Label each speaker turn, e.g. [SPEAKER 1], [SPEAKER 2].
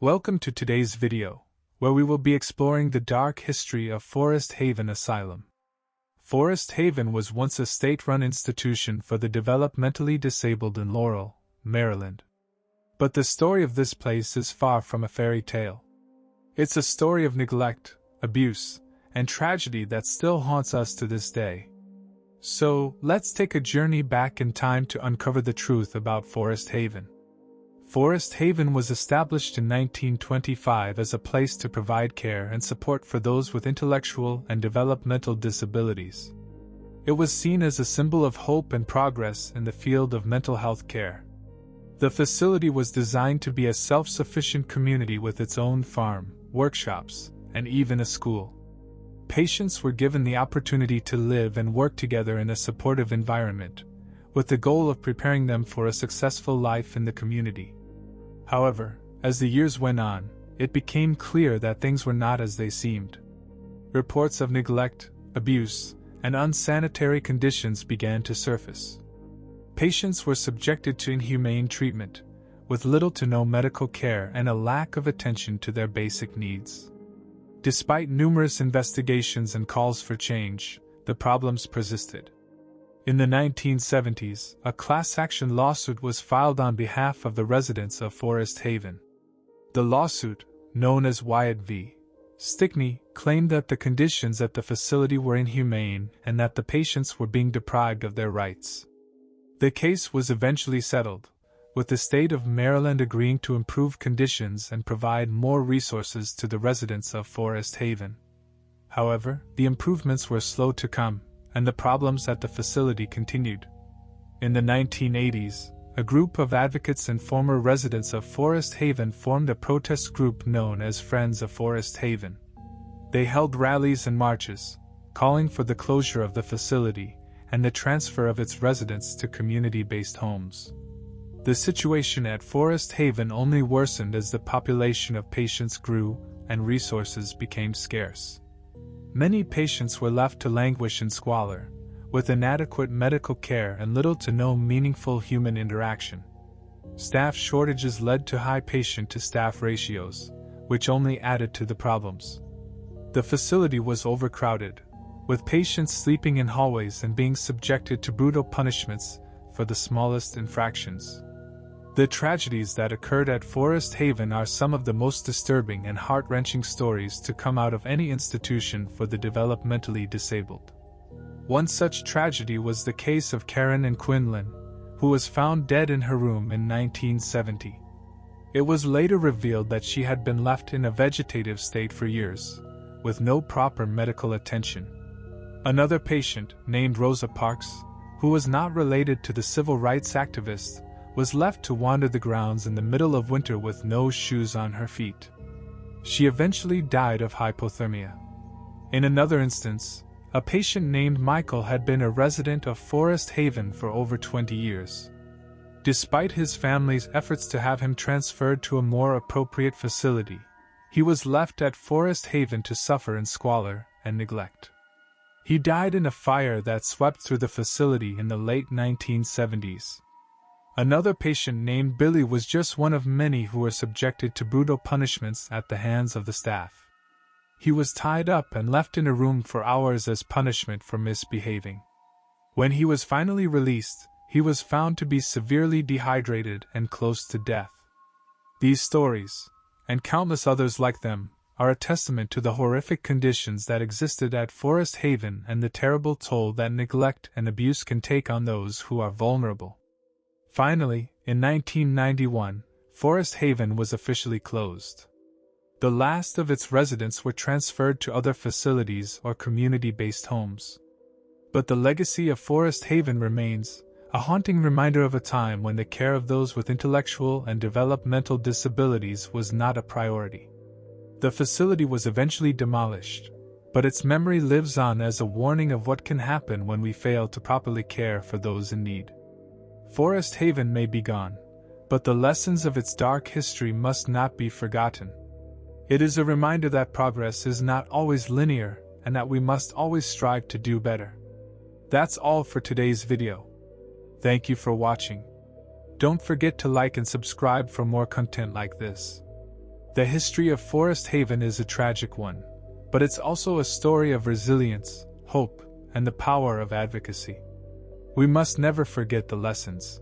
[SPEAKER 1] Welcome to today's video, where we will be exploring the dark history of Forest Haven Asylum. Forest Haven was once a state-run institution for the developmentally disabled in Laurel, Maryland. But the story of this place is far from a fairy tale. It's a story of neglect, abuse, and tragedy that still haunts us to this day. So, let's take a journey back in time to uncover the truth about Forest Haven. Forest Haven was established in 1925 as a place to provide care and support for those with intellectual and developmental disabilities. It was seen as a symbol of hope and progress in the field of mental health care. The facility was designed to be a self-sufficient community with its own farm, workshops, and even a school. Patients were given the opportunity to live and work together in a supportive environment, with the goal of preparing them for a successful life in the community. However, as the years went on, it became clear that things were not as they seemed. Reports of neglect, abuse, and unsanitary conditions began to surface. Patients were subjected to inhumane treatment, with little to no medical care and a lack of attention to their basic needs. Despite numerous investigations and calls for change, the problems persisted. In the 1970s, a class action lawsuit was filed on behalf of the residents of Forest Haven. The lawsuit, known as Wyatt v. Stickney, claimed that the conditions at the facility were inhumane and that the patients were being deprived of their rights. The case was eventually settled, with the state of Maryland agreeing to improve conditions and provide more resources to the residents of Forest Haven. However, the improvements were slow to come, and the problems at the facility continued. In the 1980s, a group of advocates and former residents of Forest Haven formed a protest group known as Friends of Forest Haven. They held rallies and marches, calling for the closure of the facility and the transfer of its residents to community-based homes. The situation at Forest Haven only worsened as the population of patients grew and resources became scarce. Many patients were left to languish in squalor, with inadequate medical care and little to no meaningful human interaction. Staff shortages led to high patient-to-staff ratios, which only added to the problems. The facility was overcrowded, with patients sleeping in hallways and being subjected to brutal punishments for the smallest infractions. The tragedies that occurred at Forest Haven are some of the most disturbing and heart-wrenching stories to come out of any institution for the developmentally disabled. One such tragedy was the case of Karen and Quinlan, who was found dead in her room in 1970. It was later revealed that she had been left in a vegetative state for years, with no proper medical attention. Another patient, named Rosa Parks, who was not related to the civil rights activist, was left to wander the grounds in the middle of winter with no shoes on her feet. She eventually died of hypothermia. In another instance, a patient named Michael had been a resident of Forest Haven for over 20 years. Despite his family's efforts to have him transferred to a more appropriate facility, he was left at Forest Haven to suffer in squalor and neglect. He died in a fire that swept through the facility in the late 1970s. Another patient named Billy was just one of many who were subjected to brutal punishments at the hands of the staff. He was tied up and left in a room for hours as punishment for misbehaving. When he was finally released, he was found to be severely dehydrated and close to death. These stories, and countless others like them, are a testament to the horrific conditions that existed at Forest Haven and the terrible toll that neglect and abuse can take on those who are vulnerable. Finally, in 1991, Forest Haven was officially closed. The last of its residents were transferred to other facilities or community-based homes. But the legacy of Forest Haven remains, a haunting reminder of a time when the care of those with intellectual and developmental disabilities was not a priority. The facility was eventually demolished, but its memory lives on as a warning of what can happen when we fail to properly care for those in need. Forest Haven may be gone, but the lessons of its dark history must not be forgotten. It is a reminder that progress is not always linear and that we must always strive to do better. That's all for today's video. Thank you for watching. Don't forget to like and subscribe for more content like this. The history of Forest Haven is a tragic one, but it's also a story of resilience, hope, and the power of advocacy. We must never forget the lessons.